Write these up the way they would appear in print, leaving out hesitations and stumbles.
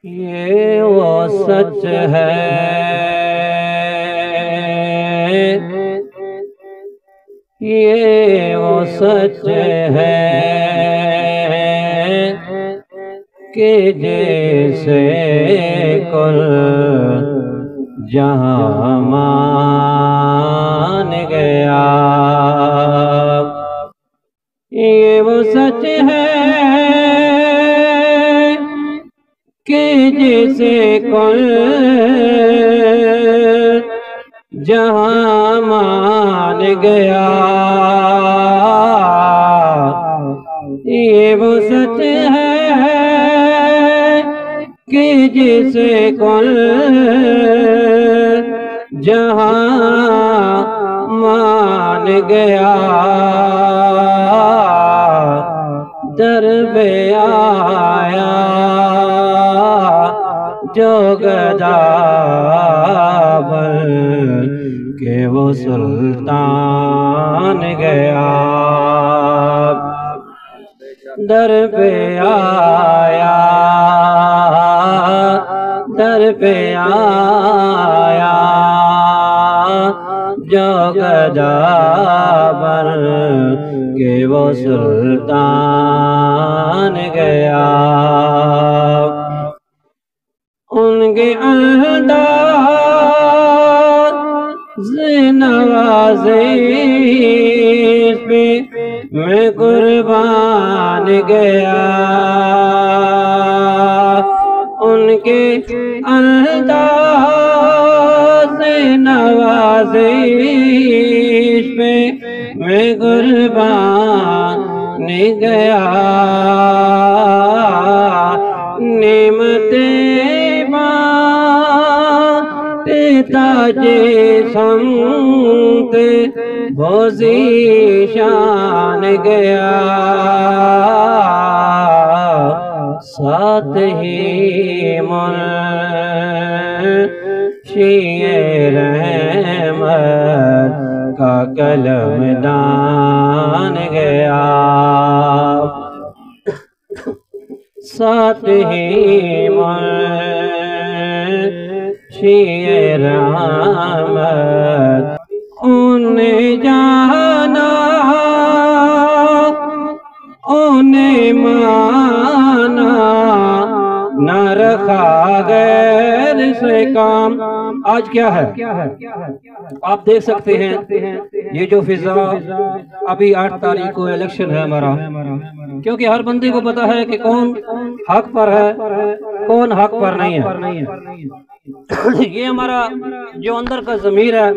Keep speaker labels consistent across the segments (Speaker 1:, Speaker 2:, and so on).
Speaker 1: یہ وہ سچ ہے، یہ وہ سچ ہے کہ جیسے کل جہاں مان گیا۔ یہ وہ سچ ہے کہ جیسے کل جہاں مان گیا۔ یہ وہ سچ ہے کہ جیسے کل جہاں مان گیا۔ در پہ آیا جو گدا بن کہ وہ سلطان گیا۔ در پہ آیا، در پہ آیا جو گدا بن کہ وہ سلطان گیا۔ ان کے انداز نوازش پہ میں قربان گیا۔ ان کے انداز نوازش پہ میں قربان گیا۔ نعمتیں بانٹے تاج سمت بوزیشان گیا۔ ساتھ ہی منشی رحمت کا قلم دان گیا۔ ساتھ ہی منشی رحمت انہیں جانا، انہیں مانا، نہ رکھا غیر سے کام۔ آج کیا ہے آپ دیکھ سکتے ہیں، یہ جو فضا ابھی 8 تاریخ کو الیکشن ہے ہمارا، کیونکہ ہر بندے کو پتا ہے کہ کون حق پر ہے، کون حق پر نہیں ہے۔ یہ ہمارا جو اندر کا ضمیر ہے،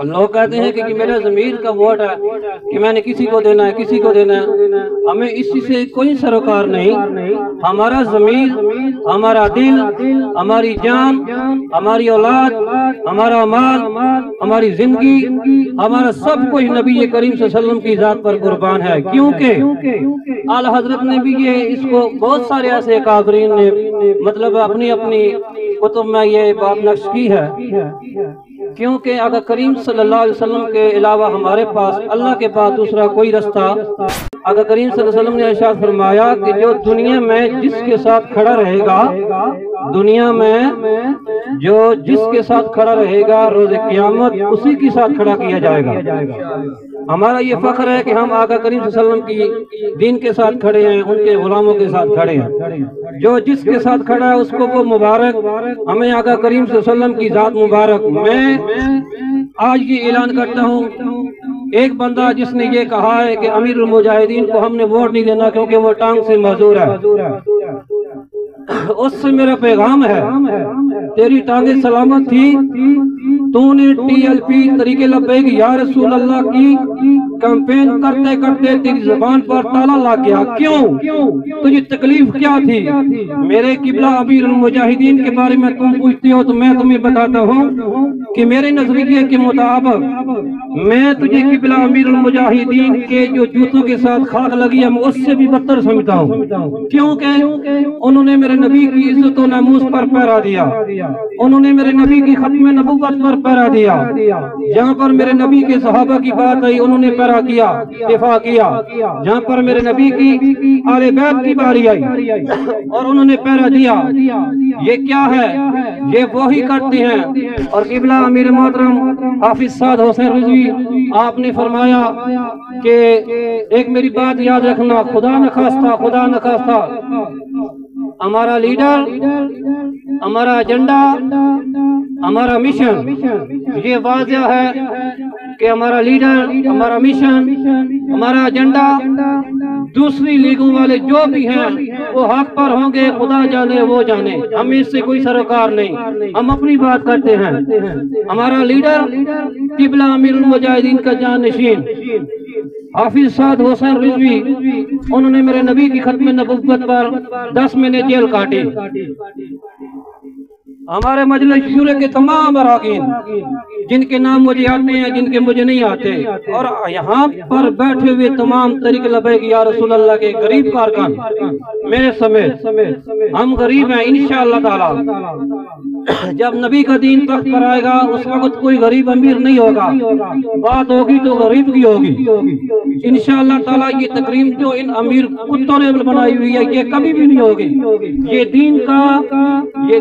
Speaker 1: لوگ کہتے ہیں کہ میرا ضمیر کا ووٹ ہے کہ میں نے کسی کو دینا ہے، کسی کو دینا ہے۔ ہمیں اسی سے کوئی سروکار نہیں۔ ہمارا ضمیر، ہمارا دل، ہماری جان، ہماری اولاد، ہمارا مال، ہماری زندگی، ہمارا سب کچھ نبی کریم صلی اللہ علیہ وسلم کی ذات پر قربان ہے۔ کیونکہ اعلیٰ حضرت نے بھی یہ اس کو بہت سارے ایسے اکابرین نے مطلب اپنی اپنی کتب میں یہ بات نقش کی ہے، کیونکہ آقا کریم صلی اللہ علیہ وسلم کے علاوہ ہمارے پاس اللہ کے پاس دوسرا کوئی رستہ۔ آقا کریم صلی اللہ علیہ وسلم نے ارشاد فرمایا کہ جو دنیا میں جس کے ساتھ کھڑا رہے گا، دنیا میں جو جس کے ساتھ کھڑا رہے گا، روز قیامت اسی کے ساتھ کھڑا کیا جائے گا۔ ہمارا یہ فخر ہے کہ ہم آقا کریم صلی اللہ علیہ وسلم کی دین کے ساتھ کھڑے ہیں، ان کے غلاموں کے ساتھ کھڑے ہیں۔ جو جس کے ساتھ کھڑا ہے اس کو وہ مبارک، ہمیں آقا کریم صلی اللہ علیہ وسلم کی ذات مبارک۔ میں آج یہ اعلان کرتا ہوں، ایک بندہ جس نے یہ کہا ہے کہ امیر المجاہدین کو ہم نے ووٹ نہیں دینا کیونکہ وہ ٹانگ سے معذور ہے، اس سے میرا پیغام ہے تیری ٹانگیں سلامت تھی، تو نے ٹی ایل پی طریقے لبیک یا رسول اللہ کی کمپین کرتے کرتے تیری زبان پر تالا لگ گیا۔ کیوں؟ تجھے تکلیف کیا تھی؟ میرے قبلہ امیر المجاہدین کے بارے میں تم پوچھتے ہو تو میں تمہیں بتاتا ہوں کہ میرے نظریے کے مطابق میں تجھے قبلہ امیر المجاہدین کے جو جوتوں کے ساتھ خاک لگی ہے میں اس سے بھی بدتر سمجھتا ہوں، کیونکہ انہوں نے میرے نبی کی عزت و ناموس پر پہرا دیا، انہوں نے میرے نبی کی ختم نبوت پر پہرا دیا، جہاں پر میرے نبی کے صحابہ کی بات آئی انہوں نے پہرا کیا دفاع کیا، جہاں پر میرے نبی کی آل بیت کی باری آئی اور انہوں نے پہرا دیا۔ یہ کیا ہے؟ یہ وہی کرتے ہیں۔ اور قبلہ امیر محترم حافظ سعد حسین رضوی آپ نے فرمایا کہ ایک میری بات یاد رکھنا، خدا نخواستہ ہمارا لیڈر، ہمارا ایجنڈا، ہمارا مشن یہ واضح ہے کہ ہمارا لیڈر، ہمارا مشن، ہمارا ایجنڈا دوسری لیگوں والے جو بھی ہیں وہ حق پر ہوں گے، خدا جانے وہ جانے، ہم اس سے کوئی سروکار نہیں، ہم اپنی بات کرتے ہیں۔ ہمارا لیڈر قبلہ امیر المجاہدین کا جانشین حافظ سعد حسین رضوی، انہوں نے میرے نبی کی ختم نبوت پر 10 مہینے جیل کاٹی۔ ہمارے مجلس شورا کے تمام اراکین جن کے نام مجھے آتے ہیں، جن کے مجھے نہیں آتے، اور یہاں پر بیٹھے ہوئے تمام طریق لبیک یا رسول اللہ کے غریب کارکن میرے سمیت، ہم غریب ہیں انشاءاللہ تعالی۔ جب نبی کا دین تخت پر آئے گا اس وقت کوئی غریب امیر نہیں ہوگا، بات ہوگی تو غریب کی ہوگی انشاءاللہ تعالی۔ یہ تقریب جو ان امیر کتوں نے بنائی ہوئی ہے یہ کبھی بھی نہیں ہوگی۔ یہ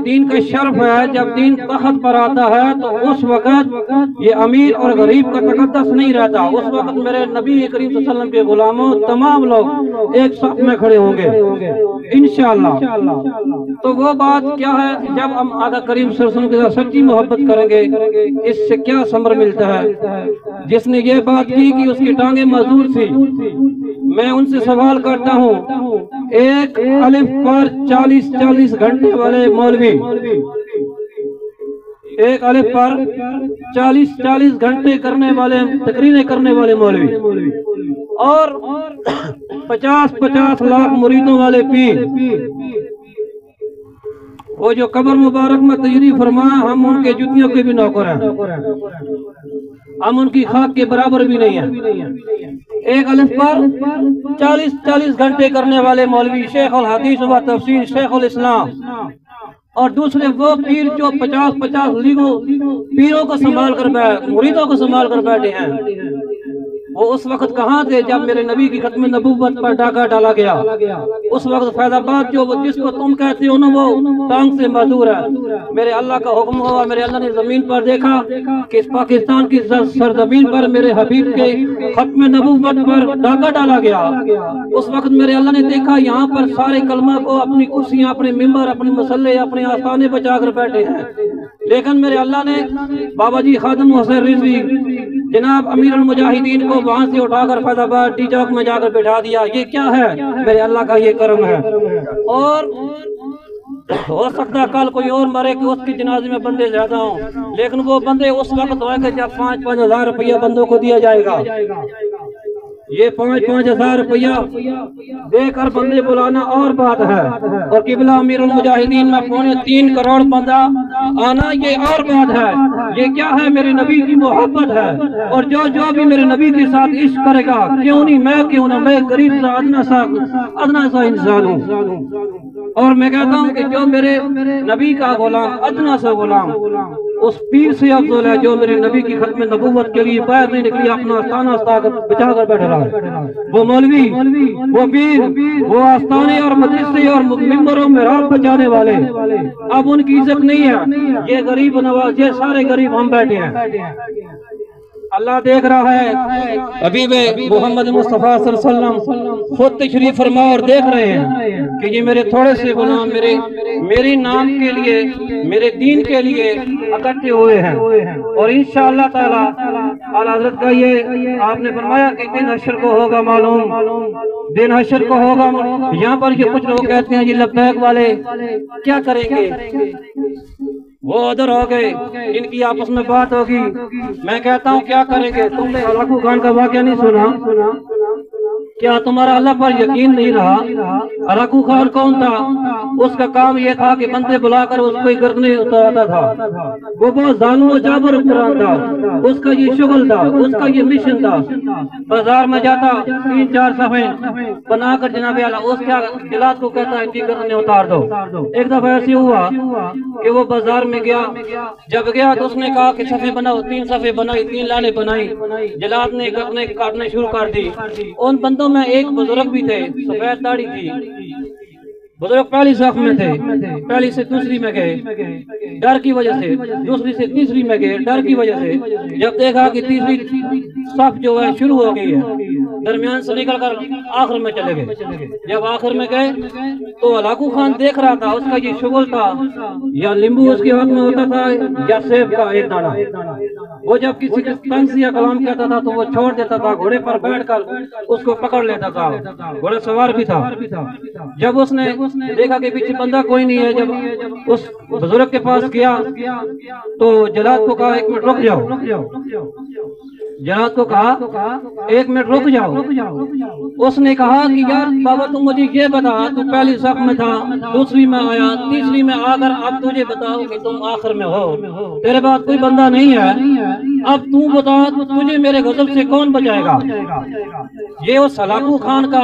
Speaker 1: دین کا شرف ہے، جب دین تخت پر آتا ہے تو اس وقت یہ امیر اور غریب کا تقدس نہیں رہتا، اس وقت میرے نبی کریم صلی اللہ علیہ وسلم کے غلاموں تمام لوگ ایک صف میں کھڑے ہوں گے انشاءاللہ۔ تو وہ بات کیا ہے، جب ہم آقا کریم صلی اللہ علیہ وسلم کے ساتھ سچی محبت کریں گے اس سے کیا ثمر ملتا ہے۔ جس نے یہ بات کی کہ اس کی ٹانگیں معذور تھی، میں ان سے سوال کرتا ہوں، ایک الف پر 40 گھنٹے والے مولوی، ایک الف پر 40 گھنٹے کرنے والے تقریریں کرنے والے مولوی اور 50 لاکھ مریدوں والے پیر، وہ جو قبر مبارک میں تشریف فرمایا، ہم ان کے جوتیوں کے بھی نوکر ہیں، ہم ان کی خاک کے برابر بھی نہیں ہیں۔ ایک الف پر 40 گھنٹے کرنے والے مولوی، شیخ الحدیث و تفسیر، شیخ الاسلام، اور دوسرے وہ پیر جو 50 لیگوں پیروں کو سنبھال کر مریدوں کو سنبھال کر بیٹھے ہیں، وہ اس وقت کہاں تھے جب میرے نبی کی ختم نبوت پر ڈاکہ ڈالا گیا؟ اس وقت فیض آباد جو جس کو تم کہتے ہو نا وہ ٹانگ سے معذور ہے۔ میرے اللہ کا حکم ہوا، میرے اللہ نے زمین پر دیکھا کہ اس پاکستان کی سرزمین پر میرے حبیب کے ختم نبوت پر ڈاکہ ڈالا گیا۔ اس وقت میرے اللہ نے دیکھا یہاں پر سارے کلمہ کو اپنی کرسیاں، اپنے ممبر، اپنے مسلح، اپنے آستانے بچا کر بیٹھے ہیں، لیکن میرے اللہ نے بابا جی خادم حسین رضوی جناب امیر المجاہدین کو وہاں سے اٹھا کر فیض آباد ٹی چوک میں جا کر بٹھا دیا۔ یہ کیا ہے؟ میرے اللہ کا یہ کرم ہے۔ اور ہو سکتا ہے کل کوئی اور مرے کہ اس کی جنازے میں بندے زیادہ ہوں، لیکن وہ بندے اس وقت ہوئے کہ جب 5 ہزار روپیہ بندوں کو دیا جائے گا۔ یہ 5 ہزار روپیہ دے کر بندے بلانا اور بات ہے، اور قبلہ امیر المجاہدین میں 3.25 کروڑ بندہ آنا یہ اور بات ہے۔ یہ کیا ہے؟ میرے نبی کی محبت ہے، اور جو بھی میرے نبی کے ساتھ عشق کرے گا، کیوں نہیں میں، کیوں نہ میں غریب سا ادنا سا انسان ہوں، اور میں کہتا ہوں کہ جو میرے نبی کا غلام، ادنا سا غلام، اس پیر سے افضل ہے جو میرے نبی کی ختم نبوت کے لیے باہر نہیں نکلی، اپنا آستانہ بچا کر بیٹھ رہا ہے۔ وہ مولوی، وہ پیر، وہ آستانے اور مدرسے اور ممبروں میں رات بچانے والے، اب ان کی عزت نہیں ہے۔ یہ غریب نواز، یہ سارے غریب ہم بیٹھے ہیں۔ اللہ دیکھ رہا ہے، حبیب محمد مصطفیٰ صلی اللہ علیہ وسلم خود تشریف فرما اور دیکھ رہے ہیں کہ یہ میرے تھوڑے سے غلام میرے نام کے لیے، میرے دین کے لیے اکٹھے ہوئے ہیں، اور انشاءاللہ تعالی اعلیٰ حضرت کا یہ آپ نے فرمایا کہ دن حشر کو ہوگا معلوم، دن حشر کو ہوگا۔ یہاں پر یہ کچھ لوگ کہتے ہیں یہ لبیک والے کیا کریں گے، وہ ادھر ہو گئے، ان کی آپس میں بات ہوگی۔ میں کہتا ہوں کیا کریں گے؟ تم نے ہلاکو خان کا واقعہ نہیں سنا؟ کیا تمہارا اللہ پر یقین نہیں رہا؟ ہلاکو خان کون تھا؟ اس کا کام یہ تھا کہ بندے بلا کر اس کو گردنے اتارتا تھا۔ وہ بہت ظالم و جابر حکمران تھا، اس کا یہ شغل تھا، اس کا یہ مشن تھا۔ بازار میں جاتا 3-4 صفحے بنا کر جناب اعلیٰ اس کے جلاد کو کہتا ہے کہ گردنے اتار دو۔ ایک دفعہ ایسے ہوا کہ وہ بازار میں گیا، جب گیا تو اس نے کہا کہ صفحے بناؤ، 3 صفحے بنائی، 3 لائنیں بنائی۔ جلاد نے گردنے کاٹنے شروع کر دی۔ ان بندوں میں ایک بزرگ بھی تھے، سفید داڑھی تھی۔ بزرگ پہلی صف میں تھے، پہلی سے دوسری میں گئے ڈر کی وجہ سے، دوسری سے تیسری میں گئے ڈر کی وجہ سے۔ جب دیکھا کہ تیسری صف جو ہے شروع ہو گئی ہے، درمیان سے نکل کر آخر میں چلے گئے۔ جب آخر میں گئے تو ہلاکو خان دیکھ رہا تھا، اس کا یہ شغل تھا، یا لیمبو اس کے ہاتھ میں ہوتا تھا یا سیب کا ایک دانہ۔ وہ جب کسی کے تنگ یا کلام کہتا تھا تو وہ چھوڑ دیتا تھا، گھوڑے پر بیٹھ کر اس کو پکڑ لیتا تھا، گھوڑا سوار بھی تھا۔ جب اس نے دیکھا کہ پیچھے بندہ کوئی نہیں ہے، جب اس بزرگ کے پاس گیا تو جلاد کو کہا 1 منٹ رک جاؤ۔ جلاد کو کہا 1 منٹ رک جاؤ۔ اس نے کہا کہ یار بابا تم مجھے یہ بتا، تو پہلی صف میں تھا، دوسری میں آیا، تیسری میں آ کر اب تجھے بتاؤ کہ تم آخر میں ہو، تیرے بعد کوئی بندہ نہیں ہے، اب تو بتا تجھے میرے غضب سے کون بچائے گا؟ یہ اس ہلاکو خان کا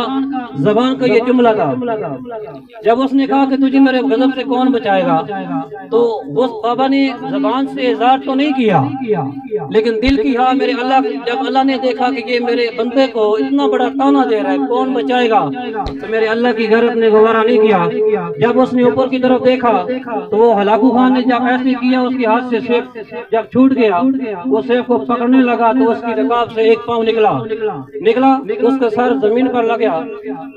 Speaker 1: زبان کا یہ جملہ تھا۔ جب اس نے کہا کہ تجھے میرے غضب سے کون بچائے گا، تو اس بابا نے زبان سے اظہار تو نہیں کیا، لیکن دل کی ہاں میرے اللہ، جب اللہ نے دیکھا کہ یہ میرے بندے کو اتنا بڑا تانا دے رہا ہے، کون بچائے گا، تو میرے اللہ کی غیرت نے گوارا نہیں کیا۔ جب اس نے اوپر کی طرف دیکھا تو وہ ہلاکو خان نے جب ایسے کیا، اس کے ہاتھ سے سیف جب چھوٹ گیا، وہ سیف کو پکڑنے لگا تو اس کی رکاب سے ایک پاؤں نکلا، اس کا سر زمین پر لگ گیا،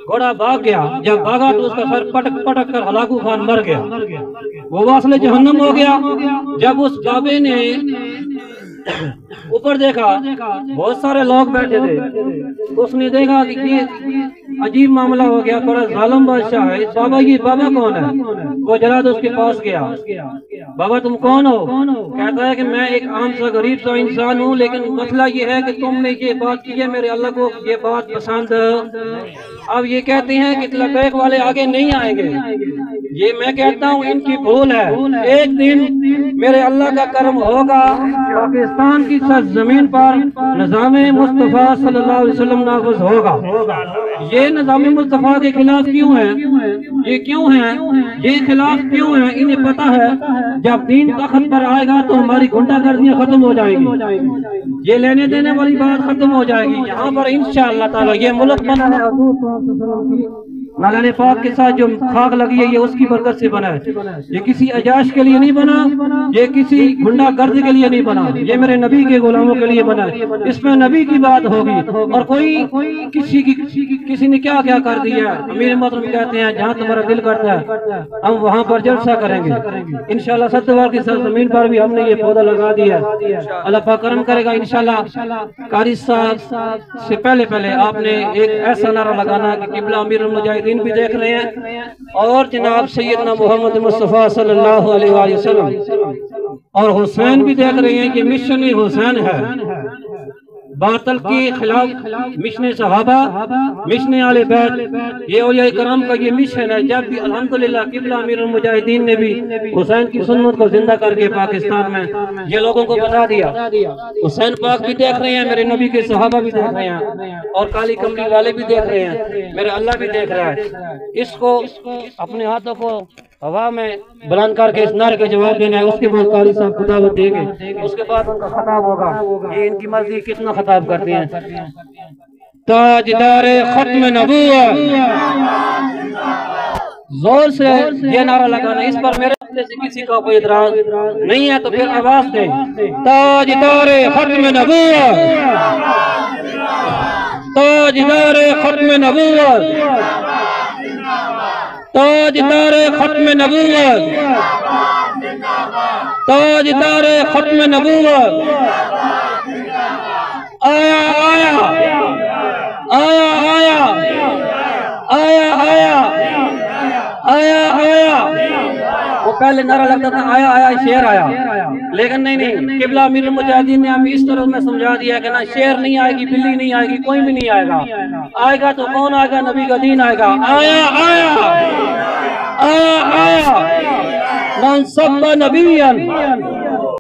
Speaker 1: گھوڑا بھاگ گیا۔ جب بھاگا تو اس کا سر پٹک پٹک کر ہلاکو خان مر گیا، وہ واصل جہنم ہو گیا۔ جب اس بابے نے اوپر دیکھا بہت سارے لوگ بیٹھے تھے، اس نے دیکھا کہ یہ عجیب معاملہ ہو گیا، بڑا ظالم بادشاہ ہے بابا، یہ بابا کون ہے؟ وہ جلاد اس کے پاس گیا، بابا تم کون ہو؟ کہتا ہے کہ میں ایک عام سا غریب سا انسان ہوں، لیکن مسئلہ یہ ہے کہ تم نے یہ بات کی ہے، میرے اللہ کو یہ بات پسند۔ اب یہ کہتے ہیں کہ لبیک والے آگے نہیں آئیں گے، یہ میں کہتا ہوں ان کی بھول ہے۔ ایک دن میرے اللہ کا کرم ہوگا، پاکستان کی سرزمین پر نظام مصطفیٰ صلی اللہ علیہ وسلم نافذ ہوگا۔ یہ نظام مصطفیٰ کے خلاف کیوں ہے؟ یہ کیوں ہیں؟ یہ خلاف کیوں ہیں؟ انہیں پتا ہے جب دین تخت پر آئے گا تو ہماری گھنٹا گردیاں ختم ہو جائیں گی، یہ لینے دینے والی بات ختم ہو جائے گی۔ یہاں پر انشاءاللہ تعالی یہ ملک بنا ہے حضور صلی اللہ علیہ وسلم کی مولانا پاک کے ساتھ جو خاک لگی ہے، یہ اس کی برکت سے بنا ہے، یہ کسی عجاش کے لیے نہیں بنا، یہ کسی گنڈا گرد کے لیے نہیں بنا، یہ میرے نبی کے غلاموں کے لیے بنا ہے۔ اس میں نبی کی بات ہوگی، اور کوئی کسی نے کیا کیا کر دیا ہے۔ امیر محترم کہتے ہیں جہاں تمہارا دل کرتا ہے ہم وہاں پر جلسہ کریں گے انشاءاللہ۔ ستوار کی سرزمین پر بھی ہم نے یہ پودا لگا دیا ہے، اللہ پاک کرم کرے گا انشاءاللہ۔ قاری صاحب سے پہلے آپ نے ایک ایسا نعرہ لگانا ہے کہ قبلہ امیر المجاہدین بھی دیکھ رہے ہیں، اور جناب سیدنا محمد مصطفیٰ صلی اللہ علیہ وآلہ وسلم اور حسین بھی دیکھ رہے ہیں کہ مشن حسین ہے، باطل کے خلاف مشن صحابہ، مشن آل بیت، یہ اولیاء کرام کا یہ مشن ہے۔ جب بھی الحمدللہ قبلہ امیر المجاہدین نے بھی حسین کی سنت کو زندہ کر کے پاکستان میں یہ لوگوں کو بتا دیا۔ حسین پاک بھی دیکھ رہے ہیں، میرے نبی کے صحابہ بھی دیکھ رہے ہیں، اور کالی کملی والے بھی دیکھ رہے ہیں، میرے اللہ بھی دیکھ رہا ہے۔ اس کو اپنے ہاتھوں کو ہوا میں بلند کر کے اس نعرے کے جواب دینا ہے، اس کے بعد قاری صاحب خطاب دیں گے، اس کے بعد ان کا خطاب ہوگا۔ یہ ان کی مرضی کتنا خطاب کرتے ہیں۔ تاجدار ختم نبوت، زور سے یہ نعرہ لگانا، اس پر میرے سے کسی کا کوئی اعتراض نہیں ہے تو پھر آواز دیں۔ تاجدار ختم نبوت، تاجدار ختم نبوت، تاجدار ختم نبوت، تاجدار ختم نبوت، آیا آیا آیا آیا آیا آیا آیا آیا۔ وہ پہلے نعرہ لگتا تھا آیا آیا شیر آیا، لیکن نہیں، قبلہ امیر المجاہدین نے ہمیں اس طرح میں سمجھا دیا کہ نا شیر نہیں آئے گی، بلی نہیں آئے گی، کوئی بھی نہیں آئے گا، آئے گا تو کون آئے گا؟ نبی کا دین آئے گا۔ آیا آیا آیا آیا من سب نبیًا